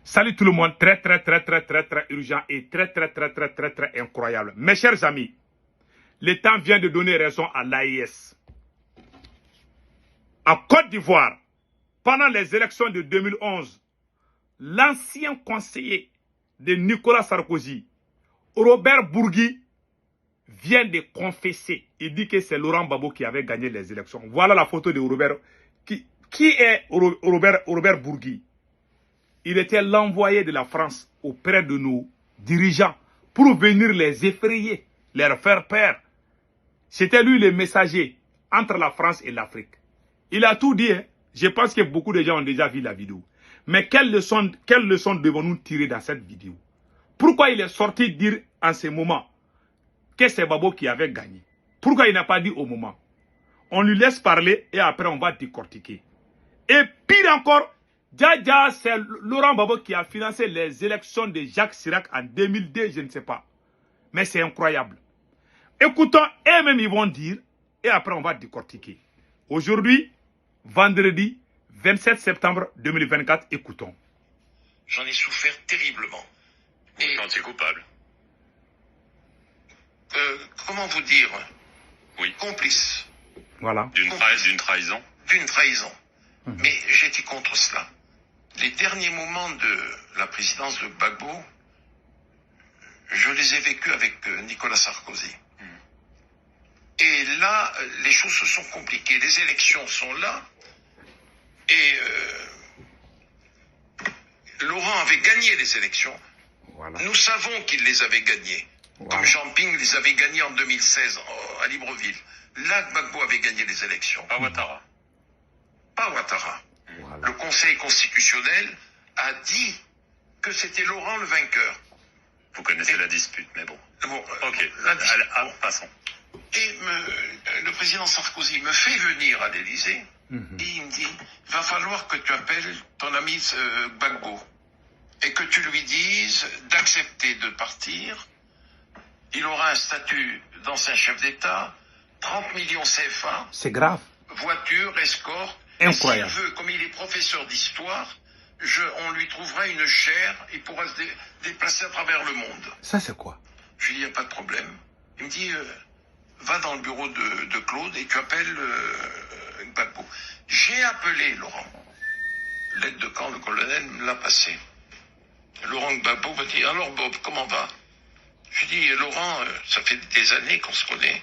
Salut tout le monde, très urgent et très incroyable. Mes chers amis, le temps vient de donner raison à l'AIS. En Côte d'Ivoire, pendant les élections de 2011, l'ancien conseiller de Nicolas Sarkozy, Robert Bourgui, vient de confesser. Il dit que c'est Laurent Gbagbo qui avait gagné les élections. Voilà la photo de Robert. Qui est Robert Bourgui? Il était l'envoyé de la France auprès de nos dirigeants pour venir les effrayer, leur faire peur. C'était lui le messager entre la France et l'Afrique. Il a tout dit. Hein. Je pense que beaucoup de gens ont déjà vu la vidéo. Mais quelle leçon devons-nous tirer dans cette vidéo? Pourquoi il est sorti dire en ce moment que c'est Gbagbo qui avait gagné? Pourquoi il n'a pas dit au moment? On lui laisse parler et après on va décortiquer. Et pire encore, Dja, c'est Laurent Gbagbo qui a financé les élections de Jacques Chirac en 2002, je ne sais pas. Mais c'est incroyable. Écoutons, eux-mêmes ils vont dire, et après on va décortiquer. Aujourd'hui, vendredi 27 septembre 2024, écoutons. J'en ai souffert terriblement. Vous vous sentiez coupable? Comment vous dire? Oui. Complice. Voilà. D'une trahison? D'une trahison. Mais j'étais contre cela. Les derniers moments de la présidence de Gbagbo, je les ai vécus avec Nicolas Sarkozy. Et là, les choses se sont compliquées. Les élections sont là. Et Laurent avait gagné les élections. Voilà. Nous savons qu'il les avait gagnées. Voilà. Comme Jean Ping les avait gagnées en 2016 à Libreville. Là, Gbagbo avait gagné les élections. Pas Ouattara. Pas Ouattara. Voilà. Le Conseil constitutionnel a dit que c'était Laurent le vainqueur. Vous connaissez la dispute, mais bon. Bon, Ok, passons. Et le président Sarkozy me fait venir à l'Élysée et il me dit, il va falloir que tu appelles ton ami Gbagbo et que tu lui dises d'accepter de partir. Il aura un statut d'ancien chef d'État, 30 millions CFA. C'est grave. Voiture, escorte. Incroyable. S'il veut, comme il est professeur d'histoire, on lui trouvera une chaire, il pourra se déplacer à travers le monde. Ça c'est quoi? Je lui dis, il n'y a pas de problème. Il me dit, va dans le bureau de Claude et tu appelles Gbagbo. J'ai appelé Laurent. L'aide de camp, le colonel me l'a passé. Laurent Gbagbo m'a dit, alors Bob, comment va? Je lui dis, Laurent, ça fait des années qu'on se connaît.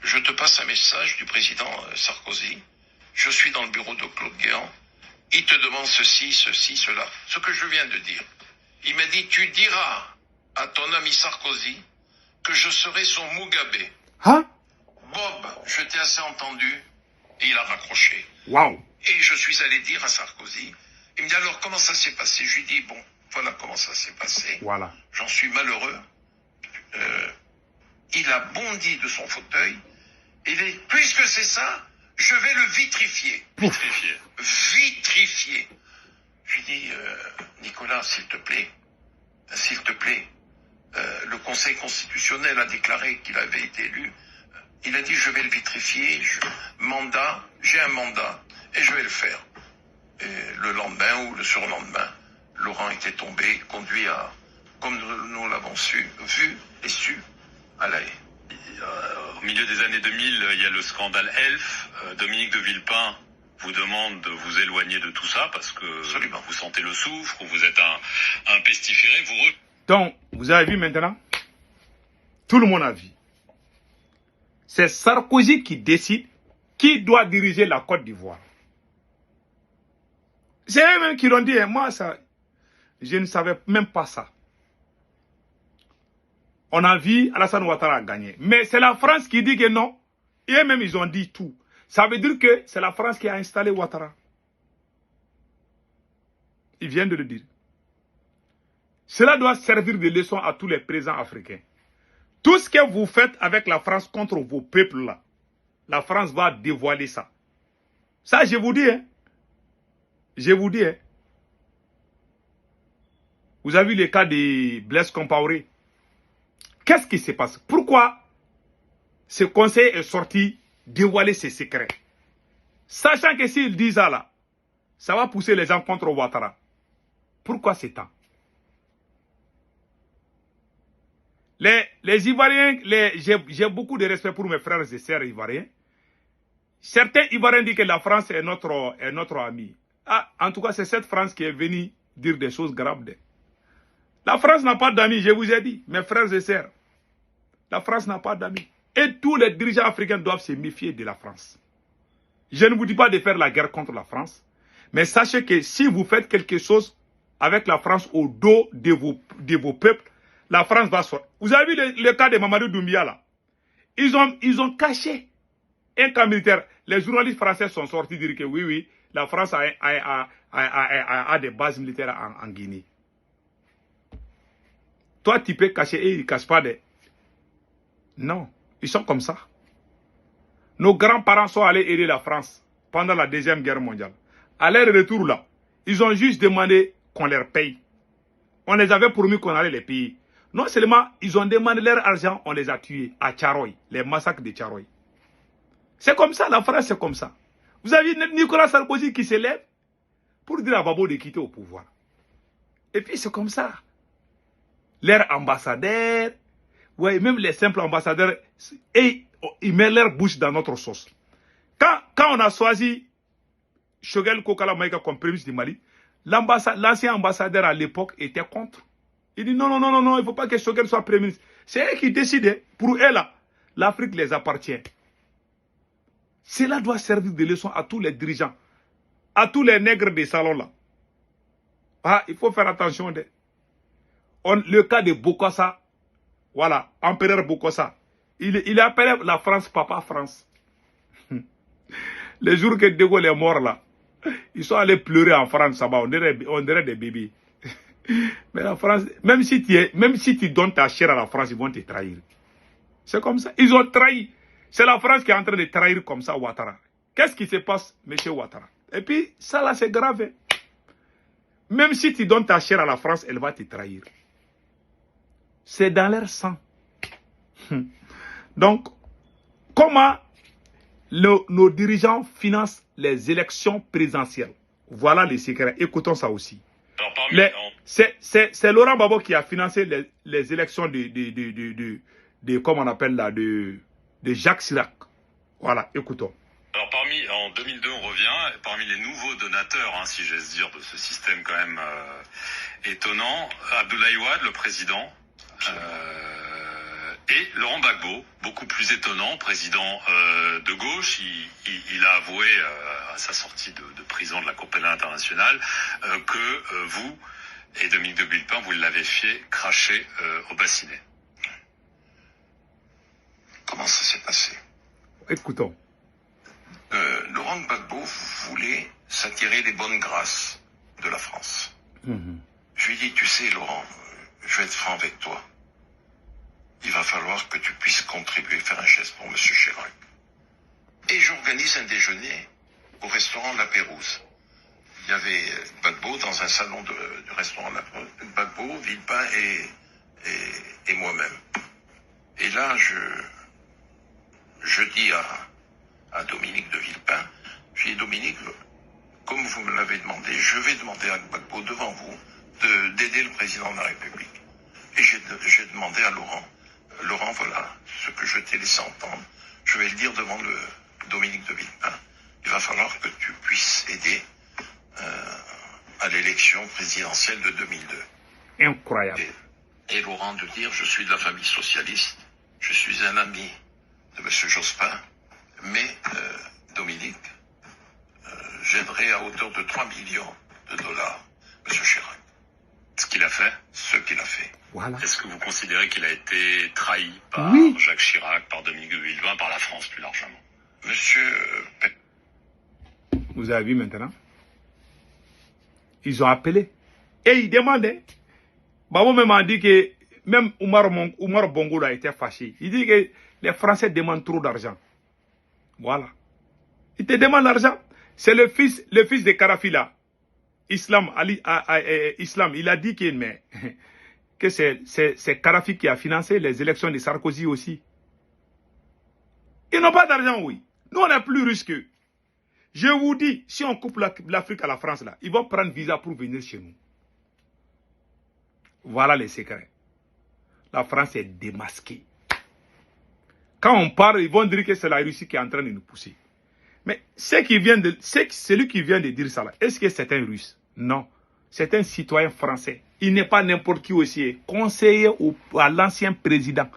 Je te passe un message du président Sarkozy. Je suis dans le bureau de Claude Guéant. Il te demande ceci, cela. Ce que je viens de dire. Il m'a dit, tu diras à ton ami Sarkozy que je serai son Mugabe. Hein? Bob, je t'ai assez entendu. Et il a raccroché. Waouh. Et je suis allé dire à Sarkozy. Il me dit, alors comment ça s'est passé? Je lui dis, bon, voilà comment ça s'est passé. Voilà. J'en suis malheureux. Il a bondi de son fauteuil. Il dit, puisque c'est ça, je vais le vitrifier. Vitrifié. Vitrifier. Je lui dis, Nicolas, s'il te plaît, le Conseil constitutionnel a déclaré qu'il avait été élu. Il a dit, je vais le vitrifier, j'ai un mandat, et je vais le faire. Et le lendemain ou le surlendemain, Laurent était tombé, conduit à, comme nous l'avons vu et su, à La Haye. Au milieu des années 2000, il y a le scandale Elf. Dominique de Villepin vous demande de vous éloigner de tout ça parce que Absolument. vous sentez le soufre, ou vous êtes un pestiféré. Donc, vous avez vu maintenant? Tout le monde a vu. C'est Sarkozy qui décide qui doit diriger la Côte d'Ivoire. C'est eux-mêmes qui l'ont dit. Et moi, ça, je ne savais même pas ça. On a vu Alassane Ouattara gagner. Mais c'est la France qui dit que non. Et eux-mêmes, ils ont dit tout. Ça veut dire que c'est la France qui a installé Ouattara. Ils viennent de le dire. Cela doit servir de leçon à tous les présidents africains. Tout ce que vous faites avec la France contre vos peuples là, la France va dévoiler ça. Ça, je vous dis, hein. Je vous dis, hein. Vous avez vu le cas de Blaise Compaoré. Qu'est-ce qui se passe? Pourquoi ce conseil est sorti dévoiler ses secrets? Sachant que s'ils disent ça là, ça va pousser les gens contre Ouattara. Pourquoi c'est tant? Les Ivoiriens, j'ai beaucoup de respect pour mes frères et sœurs ivoiriens. Certains Ivoiriens disent que la France est notre ami. Ah, en tout cas, c'est cette France qui est venue dire des choses graves. La France n'a pas d'amis, je vous ai dit, mes frères et sœurs. La France n'a pas d'amis. Et tous les dirigeants africains doivent se méfier de la France. Je ne vous dis pas de faire la guerre contre la France, mais sachez que si vous faites quelque chose avec la France au dos de vos peuples, la France va sortir. Vous avez vu le cas de Mamadou Doumbia là? Ils ont caché un camp militaire. Les journalistes français sont sortis dire que oui, la France a des bases militaires en Guinée. Toi, tu peux cacher et ils ne cachent pas des... Non, ils sont comme ça. Nos grands-parents sont allés aider la France pendant la Deuxième Guerre mondiale. À leur retour là, ils ont juste demandé qu'on leur paye. On les avait promis qu'on allait les payer. Non seulement ils ont demandé leur argent, on les a tués à Tcharoy, les massacres de Tcharoy. C'est comme ça, la France c'est comme ça. Vous avez Nicolas Sarkozy qui se lève pour dire à Babo de quitter au pouvoir. Et puis c'est comme ça. Leurs ambassadeurs, ouais, même les simples ambassadeurs, et ils mettent leur bouche dans notre sauce. Quand on a choisi Choguel Kokala Maïga comme premier ministre du Mali, l'ancien ambassadeur à l'époque était contre. Il dit non, il ne faut pas que Choguel soit premier ministre. C'est eux qui décident. Pour eux là, l'Afrique les appartient. Cela doit servir de leçon à tous les dirigeants, à tous les nègres des salons là. Ah, il faut faire attention. Le cas de Bokassa, voilà, empereur Bokassa, il appelait la France Papa France. Le jour que De Gaulle est mort là, ils sont allés pleurer en France, ça va, on dirait des bébés. Mais la France, même si tu donnes ta chair à la France, ils vont te trahir. C'est comme ça, ils ont trahi. C'est la France qui est en train de trahir comme ça Ouattara. Qu'est-ce qui se passe, monsieur Ouattara? Et puis, ça là, c'est grave. Même si tu donnes ta chair à la France, elle va te trahir. C'est dans leur sang. Donc, comment nos dirigeants financent les élections présidentielles? Voilà les secrets. Écoutons ça aussi. C'est Laurent Gbagbo qui a financé les élections comment on appelle là, de Jacques Chirac. Voilà, écoutons. Alors en 2002 on revient, parmi les nouveaux donateurs, hein, si j'ose dire, de ce système quand même étonnant, Abdoulaye Wade, le président, et Laurent Gbagbo, beaucoup plus étonnant, président de gauche, il a avoué à sa sortie de prison de la Cour pénale internationale que vous et Dominique de Villepin, vous l'avez fait cracher au bassinet. Comment ça s'est passé? Écoutons. Laurent Gbagbo voulait s'attirer les bonnes grâces de la France. Je lui ai dit, tu sais Laurent, je vais être franc avec toi. Il va falloir que tu puisses contribuer, faire un geste pour M. Chirac. Et j'organise un déjeuner au restaurant La Pérouse. Il y avait Gbagbo dans un salon du restaurant La Pérouse. Gbagbo, Villepin et moi-même. Et là, je dis à Dominique de Villepin, je dis Dominique, comme vous me l'avez demandé, je vais demander à Gbagbo devant vous d'aider le président de la République. Et j'ai demandé à Laurent, voilà ce que je t'ai laissé entendre. Je vais le dire devant le Dominique de Villepin. Il va falloir que tu puisses aider à l'élection présidentielle de 2002. Incroyable. Et Laurent de dire, je suis de la famille socialiste, je suis un ami de M. Jospin, mais Dominique, j'aiderai à hauteur de 3 millions de dollars M. Chirac. Ce qu'il a fait. Ce qu'il a fait. Voilà. Est-ce que vous considérez qu'il a été trahi par Jacques Chirac, par Dominique de Villepin, par la France plus largement? Monsieur... Vous avez vu maintenant? Ils ont appelé. Et ils demandaient. Babo même a dit que même Oumar Bongo a été fâché. Il dit que les Français demandent trop d'argent. Voilà. Ils te demandent l'argent. C'est le fils de Kadhafi là. Islam, il a dit que c'est Kadhafi qui a financé les élections de Sarkozy aussi. Ils n'ont pas d'argent, oui. Nous, on est plus riches qu'eux. Je vous dis, si on coupe l'Afrique à la France, là, ils vont prendre visa pour venir chez nous. Voilà les secrets. La France est démasquée. Quand on parle, ils vont dire que c'est la Russie qui est en train de nous pousser. Mais celui qui vient de dire ça, est-ce que c'est un Russe? Non. C'est un citoyen français. Il n'est pas n'importe qui aussi. Conseiller à l'ancien président.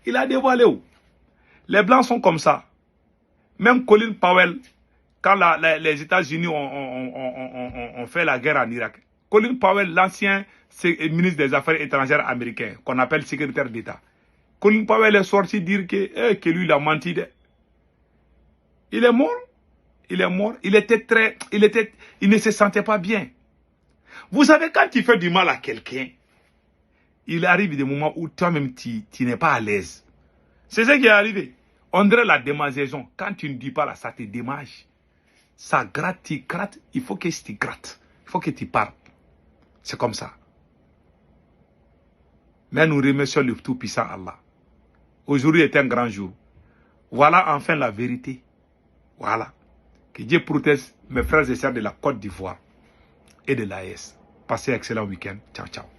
Il a dévoilé où? Les Blancs sont comme ça. Même Colin Powell, quand les États-Unis ont fait la guerre en Irak, Colin Powell, l'ancien ministre des Affaires étrangères américain, qu'on appelle secrétaire d'État, Colin Powell est sorti dire que lui, il a menti. Il est mort. Il est mort. Il ne se sentait pas bien. Vous savez, quand tu fais du mal à quelqu'un, il arrive des moments où toi-même, tu n'es pas à l'aise. C'est ce qui est arrivé. On dirait la démangeaison. Quand tu ne dis pas là, ça te démange. Ça gratte, tu grattes. Il faut que tu grattes. Il faut que tu parles. C'est comme ça. Mais nous remercions le Tout-Puissant Allah. Aujourd'hui est un grand jour. Voilà enfin la vérité. Voilà. Que Dieu protège mes frères et sœurs de la Côte d'Ivoire et de l'AES. Passez un excellent week-end. Ciao, ciao.